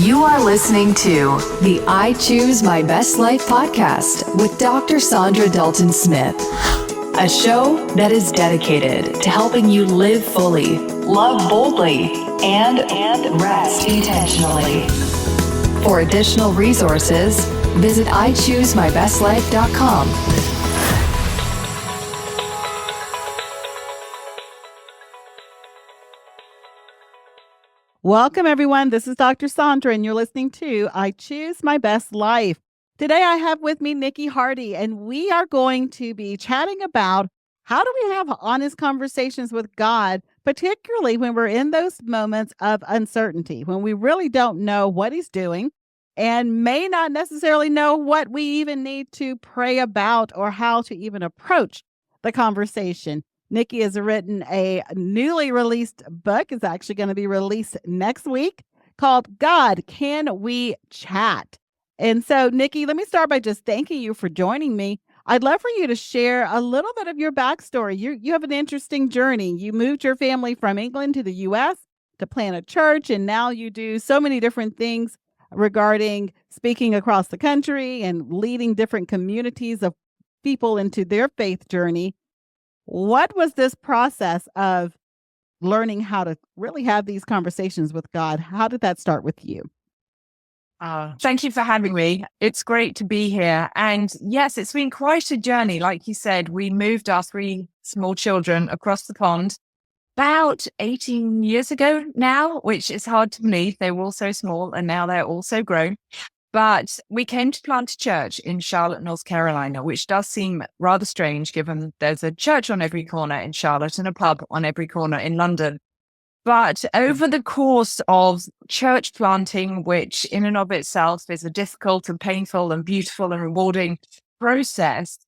You are listening to the I Choose My Best Life podcast with Dr. Saundra Dalton-Smith, a show that is dedicated to helping you live fully, love boldly, and rest intentionally. For additional resources, visit ichoosemybestlife.com. Welcome, everyone. This is Dr. Saundra, and you're listening to I Choose My Best Life. Today, I have with me Niki Hardy, and we are going to be chatting about how do we have honest conversations with God, particularly when we're in those moments of uncertainty, when we really don't know what He's doing and may not necessarily know what we even need to pray about or how to even approach the conversation. Niki has written a newly released book. It's actually going to be released next week called God, Can We Chat? And so, Niki, let me start by just thanking you for joining me. I'd love for you to share a little bit of your backstory. You have an interesting journey. You moved your family from England to the U.S. to plant a church, and now you do so many different things regarding speaking across the country and leading different communities of people into their faith journey. What was this process of learning how to really have these conversations with God? How did that start with you? Thank you for having me. It's great to be here. And yes, it's been quite a journey. Like you said, we moved our 3 small children across the pond about 18 years ago now, which is hard to believe. They were all so small and now they're all so grown. But we came to plant a church in Charlotte, North Carolina, which does seem rather strange given there's a church on every corner in Charlotte and a pub on every corner in London. But over the course of church planting, which in and of itself is a difficult and painful and beautiful and rewarding process,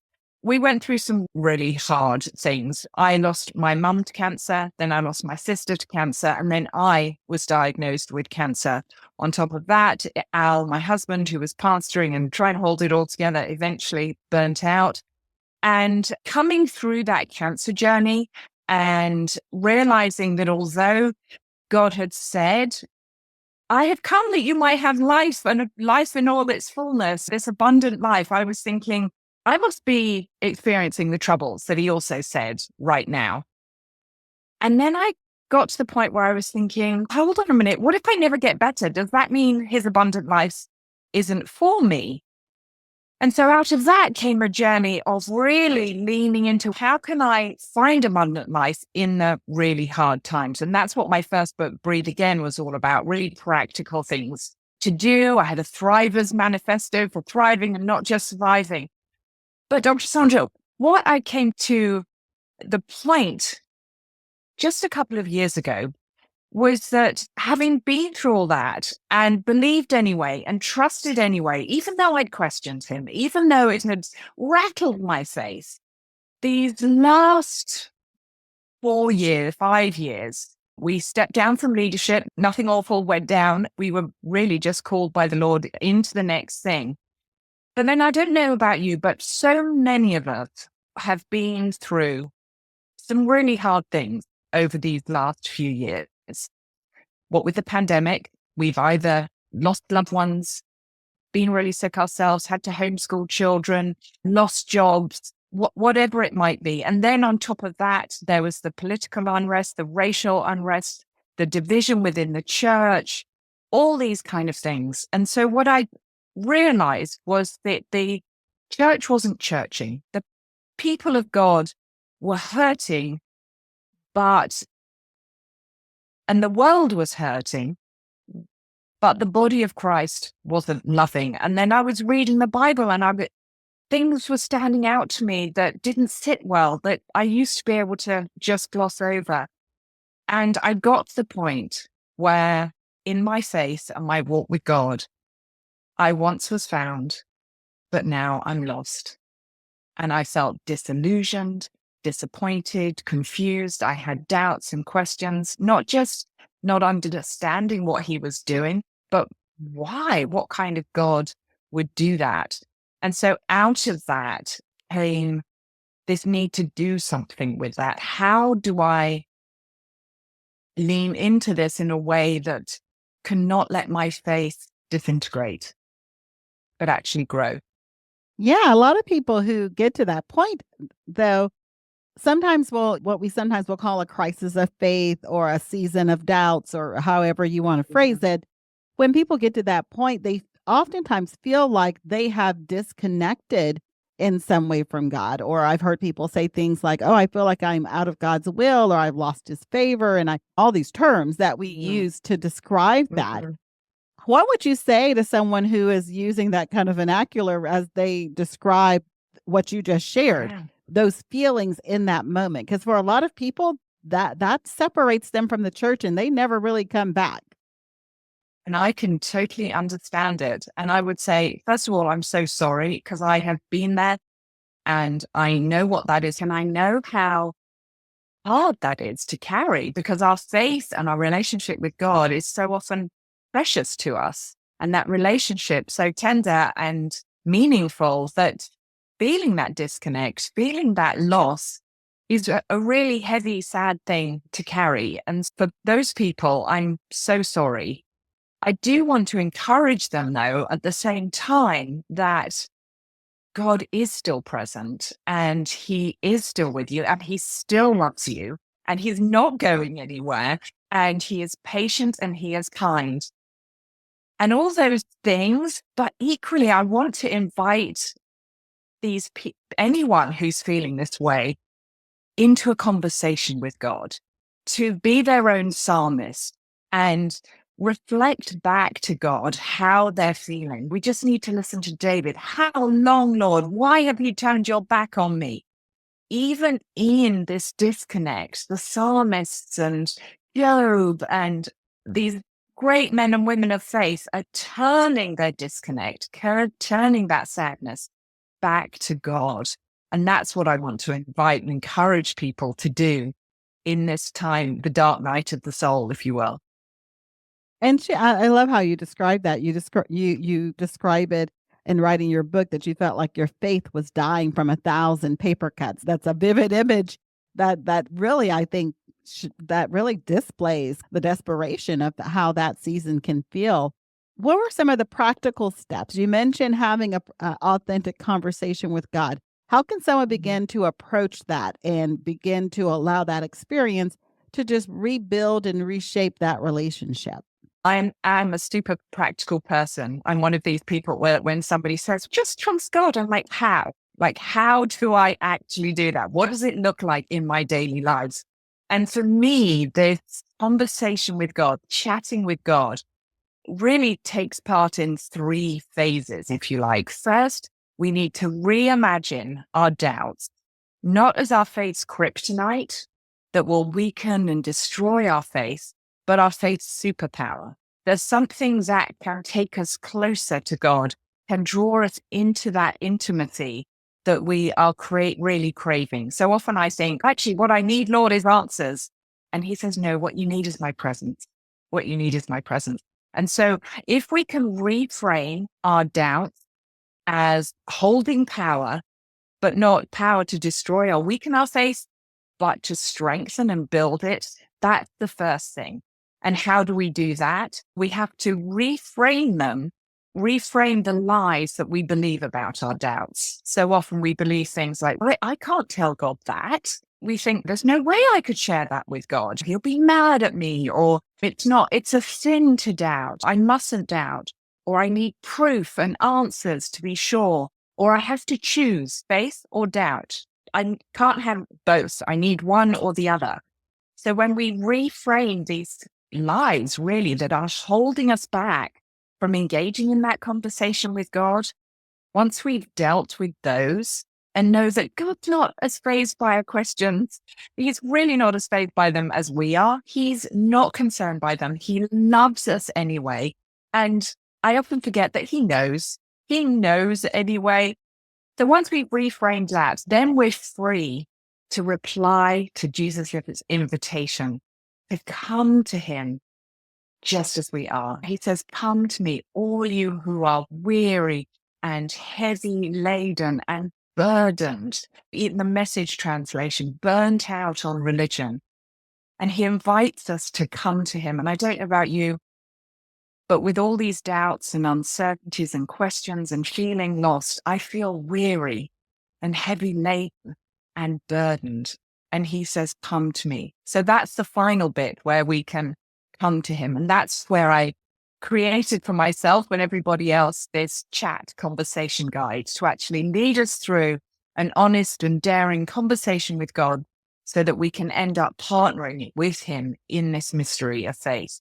we went through some really hard things. I lost my mum to cancer, then I lost my sister to cancer, and then I was diagnosed with cancer. On top of that, Al, my husband, who was pastoring and trying to hold it all together, eventually burnt out. And coming through that cancer journey and realizing that although God had said, I have come that you might have life and life in all its fullness, this abundant life, I was thinking, I must be experiencing the troubles that He also said right now. And then I got to the point where I was thinking, hold on a minute, what if I never get better? Does that mean His abundant life isn't for me? And so out of that came a journey of really leaning into how can I find abundant life in the really hard times? And that's what my first book, Breathe Again, was all about, really practical things to do. I had a Thrivers manifesto for thriving and not just surviving. But Dr. Saundra, what I came to the point just a couple of years ago was that having been through all that and believed anyway and trusted anyway, even though I'd questioned Him, even though it had rattled my faith, these last 4 years, 5 years, we stepped down from leadership. Nothing awful went down. We were really just called by the Lord into the next thing. But then I don't know about you, but so many of us have been through some really hard things over these last few years. What with the pandemic, we've either lost loved ones, been really sick ourselves, had to homeschool children, lost jobs, whatever it might be. And then on top of that, there was the political unrest, the racial unrest, the division within the church, all these kind of things. And so what I realized was that the church wasn't churching. The people of God were hurting, and the world was hurting, but the body of Christ wasn't loving. And then I was reading the Bible and things were standing out to me that didn't sit well, that I used to be able to just gloss over. And I got to the point where in my faith and my walk with God, I once was found, but now I'm lost. And I felt disillusioned, disappointed, confused. I had doubts and questions, not just not understanding what He was doing, but why? What kind of God would do that? And so out of that came this need to do something with that. How do I lean into this in a way that cannot let my faith disintegrate, but actually grow. Yeah, a lot of people who get to that point, though, sometimes what we sometimes will call a crisis of faith or a season of doubts or however you want to phrase it. When people get to that point, they oftentimes feel like they have disconnected in some way from God. Or I've heard people say things like, "Oh, I feel like I'm out of God's will," or "I've lost his favor," and all these terms that we use to describe that. Mm-hmm. What would you say to someone who is using that kind of vernacular as they describe what you just shared, Yeah. those feelings in that moment? Because for a lot of people, that separates them from the church and they never really come back. And I can totally understand it. And I would say, first of all, I'm so sorry because I have been there and I know what that is. And I know how hard that is to carry because our faith and our relationship with God is so often precious to us. And that relationship so tender and meaningful that feeling that disconnect, feeling that loss is a really heavy, sad thing to carry. And for those people, I'm so sorry. I do want to encourage them, though, at the same time, that God is still present and he is still with you and he still loves you and he's not going anywhere and he is patient and he is kind and all those things. But equally, I want to invite anyone who's feeling this way into a conversation with God, to be their own psalmist and reflect back to God how they're feeling. We just need to listen to David. How long, Lord? Why have you turned your back on me? Even in this disconnect, the psalmists and Job and these great men and women of faith are turning their disconnect, turning that sadness back to God. And that's what I want to invite and encourage people to do in this time, the dark night of the soul, if you will. And I love how you describe that. You describe it in writing your book that you felt like your faith was dying from 1,000 paper cuts. That's a vivid image that really, I think, that really displays the desperation of how that season can feel. What were some of the practical steps? You mentioned having a authentic conversation with God. How can someone begin to approach that and begin to allow that experience to just rebuild and reshape that relationship? I'm a super practical person. I'm one of these people where when somebody says, just trust God, I'm like, how? Like, how do I actually do that? What does it look like in my daily lives? And for me, this conversation with God, chatting with God, really takes part in 3 phases, if you like. First, we need to reimagine our doubts, not as our faith's kryptonite that will weaken and destroy our faith, but our faith's superpower. There's something that can take us closer to God, can draw us into that intimacy that we are really craving. So often I think, actually, what I need, Lord, is answers. And he says, no, what you need is my presence. What you need is my presence. And so if we can reframe our doubts as holding power, but not power to destroy or weaken our faith, but to strengthen and build it, that's the first thing. And how do we do that? We have to reframe the lies that we believe about our doubts. So often we believe things like, well, I can't tell God that. We think there's no way I could share that with God. He'll be mad at me, or it's a sin to doubt. I mustn't doubt, or I need proof and answers to be sure, or I have to choose faith or doubt. I can't have both. I need one or the other. So when we reframe these lies really that are holding us back from engaging in that conversation with God, once we've dealt with those and know that God's not as fazed by our questions, he's really not as fazed by them as we are. He's not concerned by them. He loves us anyway. And I often forget that he knows anyway. So once we've reframed that, then we're free to reply to Jesus' invitation to come to him just as we are. He says, come to me, all you who are weary and heavy laden and burdened. In the Message translation, burnt out on religion. And he invites us to come to him. And I don't know about you, But with all these doubts and uncertainties and questions and feeling lost, I feel weary and heavy laden and burdened. And he says, come to me. So that's the final bit where we can come to him. And that's where I created for myself and everybody else this chat conversation guide to actually lead us through an honest and daring conversation with God so that we can end up partnering with him in this mystery of faith.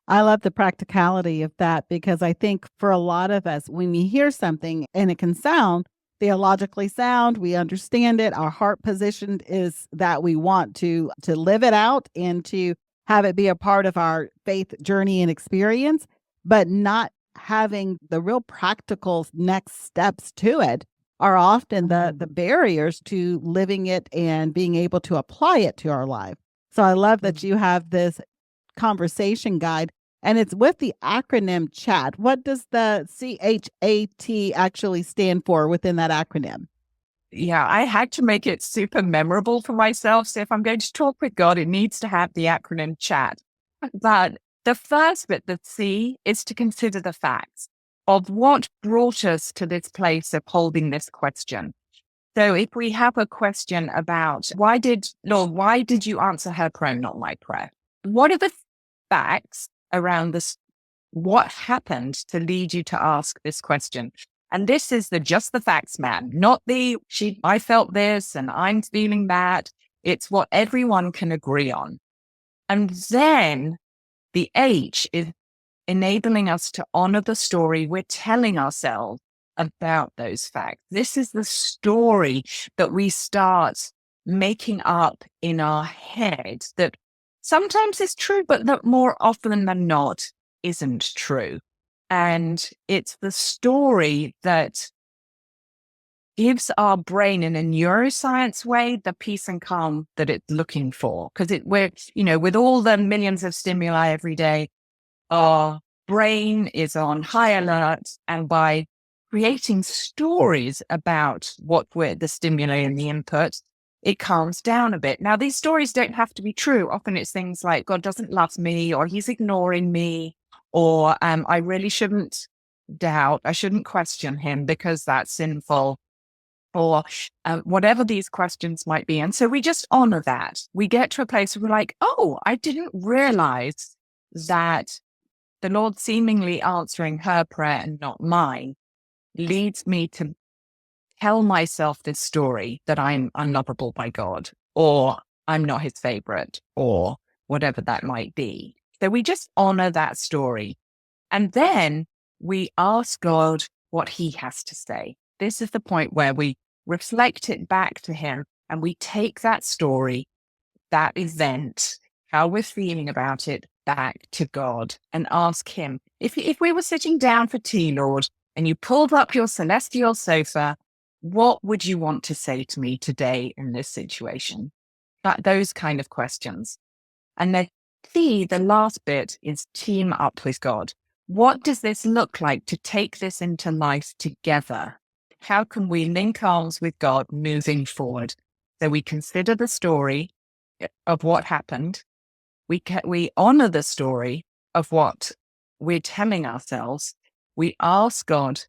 I love the practicality of that because I think for a lot of us, when we hear something and it can sound theologically sound, we understand it, our heart position is that we want to live it out and to have it be a part of our faith journey and experience, but not having the real practical next steps to it are often the barriers to living it and being able to apply it to our life. So I love that you have this conversation guide and it's with the acronym CHAT. What does the CHAT actually stand for within that acronym? Yeah, I had to make it super memorable for myself. So if I'm going to talk with God, it needs to have the acronym CHAT. But the first bit, the C, is to consider the facts of what brought us to this place of holding this question. So if we have a question about why did you answer her prayer, not my prayer? What are the facts around this? What happened to lead you to ask this question? And this is just the facts, man, not I felt this and I'm feeling that. It's what everyone can agree on. And then the H is enabling us to honor the story we're telling ourselves about those facts. This is the story that we start making up in our head that sometimes is true, but that more often than not isn't true. And it's the story that gives our brain in a neuroscience way the peace and calm that it's looking for. Because with all the millions of stimuli every day, our brain is on high alert. And by creating stories about the stimuli and the input, it calms down a bit. Now, these stories don't have to be true. Often it's things like God doesn't love me, or he's ignoring me, or I really shouldn't doubt, I shouldn't question him because that's sinful, or whatever these questions might be. And so we just honor that. We get to a place where we're like, oh, I didn't realize that the Lord seemingly answering her prayer and not mine leads me to tell myself this story that I'm unlovable by God, or I'm not his favorite, or whatever that might be. So we just honor that story. And then we ask God what he has to say. This is the point where we reflect it back to him and we take that story, that event, how we're feeling about it, back to God and ask him, if we were sitting down for tea, Lord, and you pulled up your celestial sofa, what would you want to say to me today in this situation? Those kind of questions. And then the last bit is team up with God. What does this look like to take this into life together? How can we link arms with God moving forward? So we consider the story of what happened. We honor the story of what we're telling ourselves. We ask God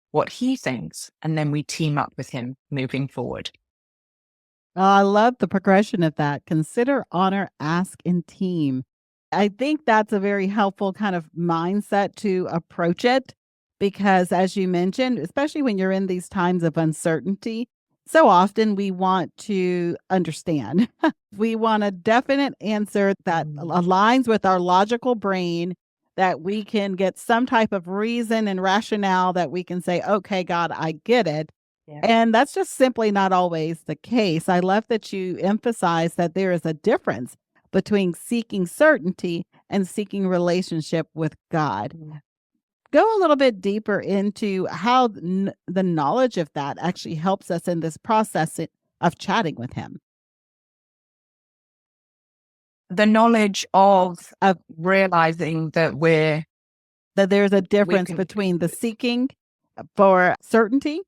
what he thinks, and then we team up with him moving forward. Oh, I love the progression of that. Consider, honor, ask, and team. I think that's a very helpful kind of mindset to approach it because, as you mentioned, especially when you're in these times of uncertainty, so often we want to understand. We want a definite answer that aligns with our logical brain, that we can get some type of reason and rationale that we can say, okay, God, I get it. Yeah. And that's just simply not always the case. I love that you emphasize that there is a difference between seeking certainty and seeking relationship with God. Yeah. Go a little bit deeper into how the knowledge of that actually helps us in this process of chatting with him. The knowledge of realizing that there's a difference between the seeking for certainty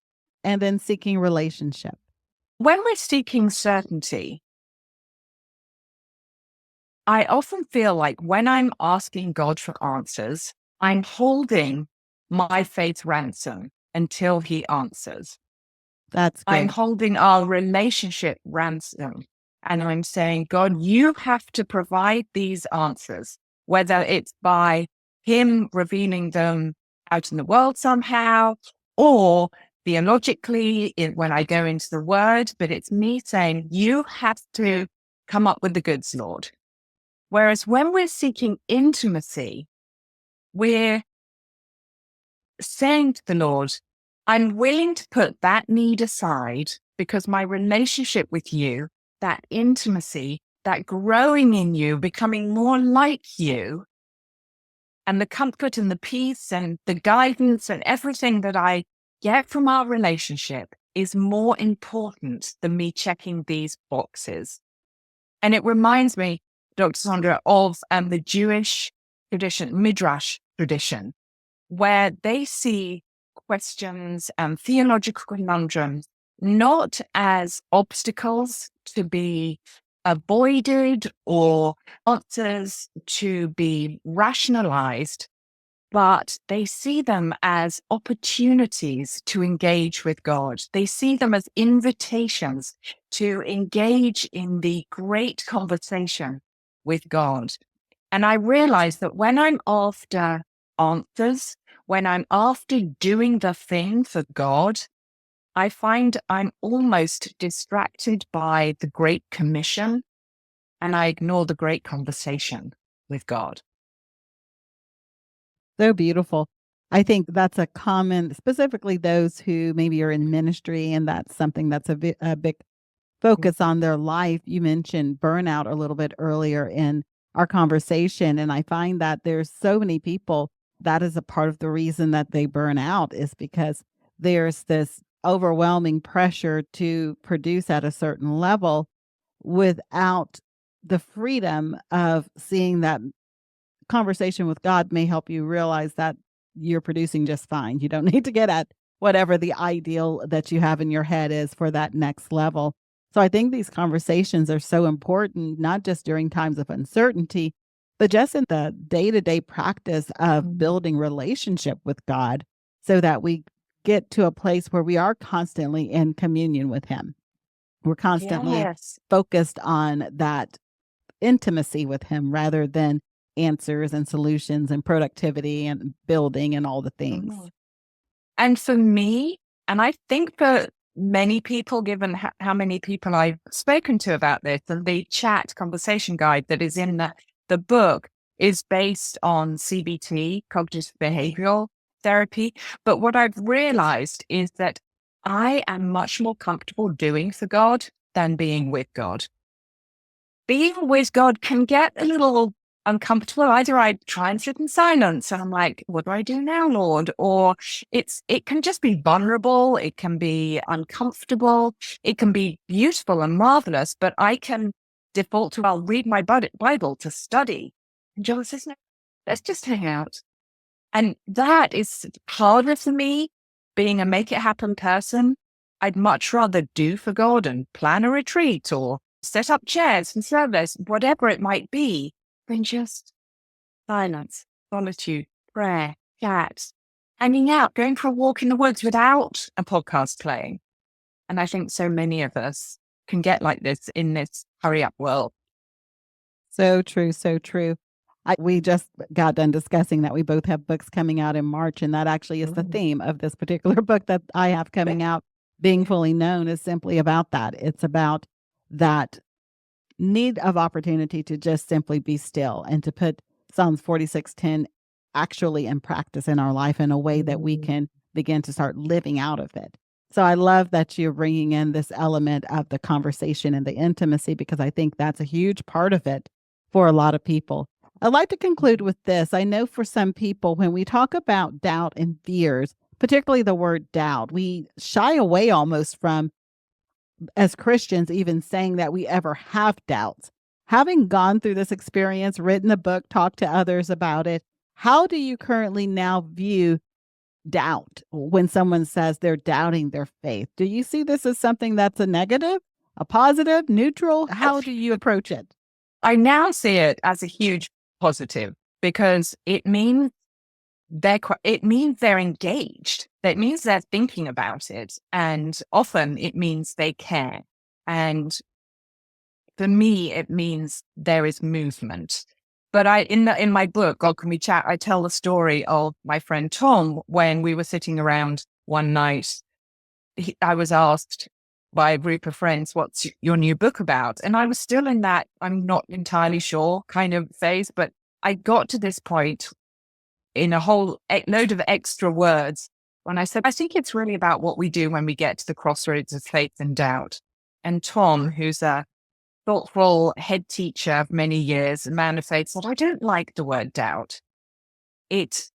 and then seeking relationship. When we're seeking certainty, I often feel like when I'm asking God for answers, I'm holding my faith ransom until he answers. That's I'm great. holding our relationship ransom. And I'm saying, God, you have to provide these answers, whether it's by him revealing them out in the world somehow, or theologically when I go into the word, but it's me saying, you have to come up with the goods, Lord. Whereas when we're seeking intimacy, we're saying to the Lord, I'm willing to put that need aside because my relationship with you, that intimacy, that growing in you, becoming more like you, and the comfort and the peace and the guidance and everything that I get from our relationship is more important than me checking these boxes. And it reminds me, Dr. Saundra, of the Jewish tradition, Midrash tradition, where they see questions and theological conundrums not as obstacles to be avoided or answers to be rationalized, but they see them as opportunities to engage with God. They see them as invitations to engage in the great conversation with God. And I realize that when I'm after answers, when I'm after doing the thing for God, I find I'm almost distracted by the Great Commission and I ignore the great conversation with God. So beautiful. I think that's a common, specifically those who maybe are in ministry, and that's something that's a big focus on their life. You mentioned burnout a little bit earlier in our conversation, and I find that there's so many people that is a part of the reason that they burn out is because there's this overwhelming pressure to produce at a certain level without the freedom of seeing that conversation with God may help you realize that you're producing just fine. You don't need to get at whatever the ideal that you have in your head is for that next level. So I think these conversations are so important, not just during times of uncertainty, but just in the day to day practice of building relationship with God so that we get to a place where we are constantly in communion with Him. We're constantly Yes. focused on that intimacy with Him rather than answers and solutions and productivity and building and all the things. And for me, and I think for many people, given how many people I've spoken to about this, and the chat conversation guide that is in the book is based on CBT, cognitive behavioral therapy. But what I've realized is that I am much more comfortable doing for God than being with God. Being with God can get a little uncomfortable. Either I try and sit in silence and I'm like, what do I do now, Lord? Or it can just be vulnerable. It can be uncomfortable. It can be beautiful and marvelous, but I can default to, I'll read my Bible to study. And John says, no, let's just hang out. And that is harder for me, being a make it happen person. I'd much rather do for God and plan a retreat or set up chairs and service, whatever it might be, than just silence, solitude, prayer, chat, hanging out, going for a walk in the woods without a podcast playing. And I think so many of us can get like this in this hurry up world. So true, so true. We just got done discussing that we both have books coming out in March, and that actually is the theme of this particular book that I have coming out. Being Fully Known is simply about that. It's about that need of opportunity to just simply be still and to put Psalms 46:10 actually in practice in our life in a way that we can begin to start living out of it. So I love that you're bringing in this element of the conversation and the intimacy because I think that's a huge part of it for a lot of people. I'd like to conclude with this. I know for some people, when we talk about doubt and fears, particularly the word doubt, we shy away almost from, as Christians, even saying that we ever have doubts. Having gone through this experience, written a book, talked to others about it, how do you currently now view doubt when someone says they're doubting their faith? Do you see this as something that's a negative, a positive, neutral? How do you approach it? I now see it as a huge positive because it means they're engaged. It means they're thinking about it. And often it means they care. And for me, it means there is movement. But in my book, God Can We Chat, I tell the story of my friend Tom when we were sitting around one night. I was asked by a group of friends, "What's your new book about?" And I was still in that I'm not entirely sure kind of phase, but I got to this point in a whole load of extra words when I said, I think it's really about what we do when we get to the crossroads of faith and doubt. And Tom, who's a thoughtful head teacher of many years, a man of faith, said, I don't like the word doubt. It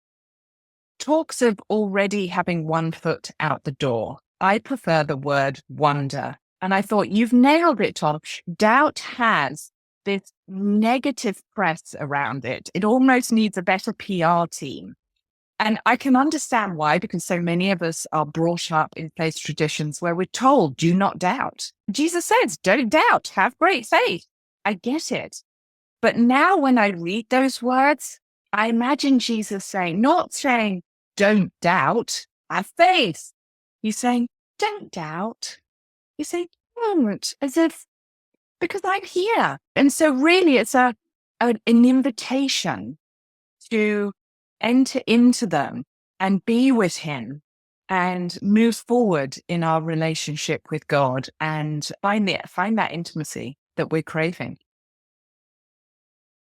talks of already having one foot out the door. I prefer the word wonder. And I thought, you've nailed it, Tom. Doubt has this negative press around it. It almost needs a better PR team. And I can understand why, because so many of us are brought up in faith traditions where we're told, do not doubt. Jesus says, don't doubt, have great faith. I get it. But now when I read those words, I imagine Jesus saying, not saying, don't doubt, have faith. He's saying, don't doubt. He's saying, don't, as if, because I'm here. And so really it's an invitation to enter into them and be with him and move forward in our relationship with God and find that intimacy that we're craving.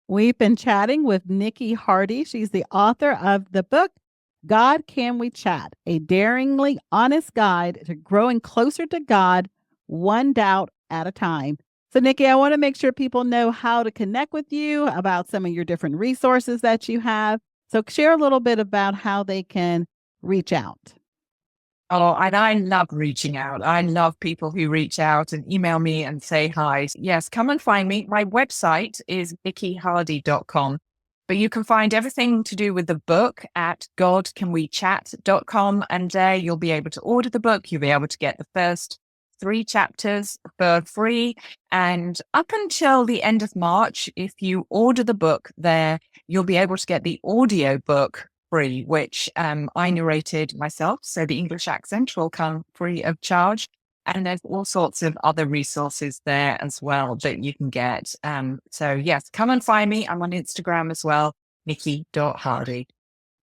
We've been chatting with Niki Hardy. She's the author of the book, God Can We Chat? A daringly honest guide to growing closer to God, one doubt at a time. So, Niki, I want to make sure people know how to connect with you, about some of your different resources that you have. So share a little bit about how they can reach out. Oh, and I love reaching out. I love people who reach out and email me and say hi. Yes, come and find me. My website is nikihardy.com, but you can find everything to do with the book at godcanwechat.com. And there you'll be able to order the book. You'll be able to get the first 3 chapters for free. And up until the end of March, if you order the book there, you'll be able to get the audio book free, which I narrated myself. So the English accent will come free of charge. And there's all sorts of other resources there as well that you can get. So yes, come and find me. I'm on Instagram as well, Niki.Hardy.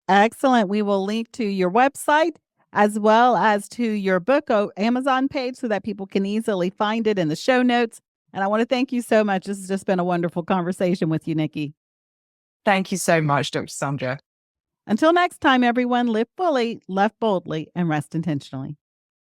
Excellent. We will link to your website as well as to your book Amazon page so that people can easily find it in the show notes. And I want to thank you so much. This has just been a wonderful conversation with you, Niki. Thank you so much, Dr. Saundra. Until next time, everyone, live fully, love boldly, and rest intentionally.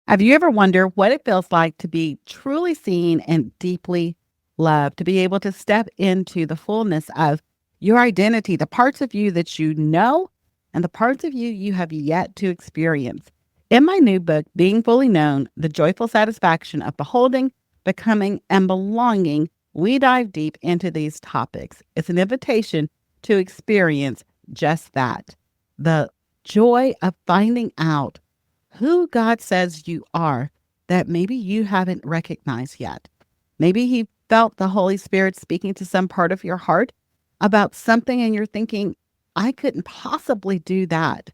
Have you ever wondered what it feels like to be truly seen and deeply loved, to be able to step into the fullness of your identity, the parts of you that you know and the parts of you you have yet to experience? In my new book, Being Fully Known, The Joyful Satisfaction of Beholding, Becoming, and Belonging, we dive deep into these topics. It's an invitation to experience just that. The joy of finding out who God says you are that maybe you haven't recognized yet. Maybe He felt the Holy Spirit speaking to some part of your heart about something and you're thinking, I couldn't possibly do that.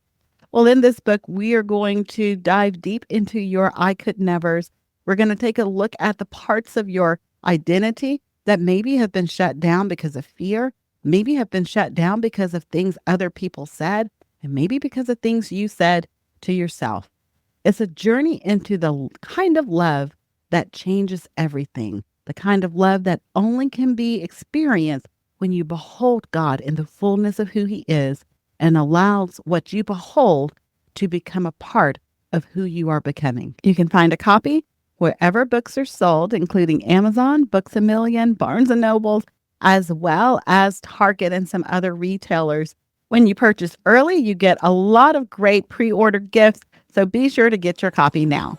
Well, in this book, we are going to dive deep into your I could nevers. We're going to take a look at the parts of your identity that maybe have been shut down because of fear, maybe have been shut down because of things other people said, and maybe because of things you said to yourself. It's a journey into the kind of love that changes everything, the kind of love that only can be experienced when you behold God in the fullness of who He is and allows what you behold to become a part of who you are becoming. You can find a copy wherever books are sold, including Amazon, Books A Million, Barnes & Noble, as well as Target and some other retailers. When you purchase early, you get a lot of great pre-order gifts, so be sure to get your copy now.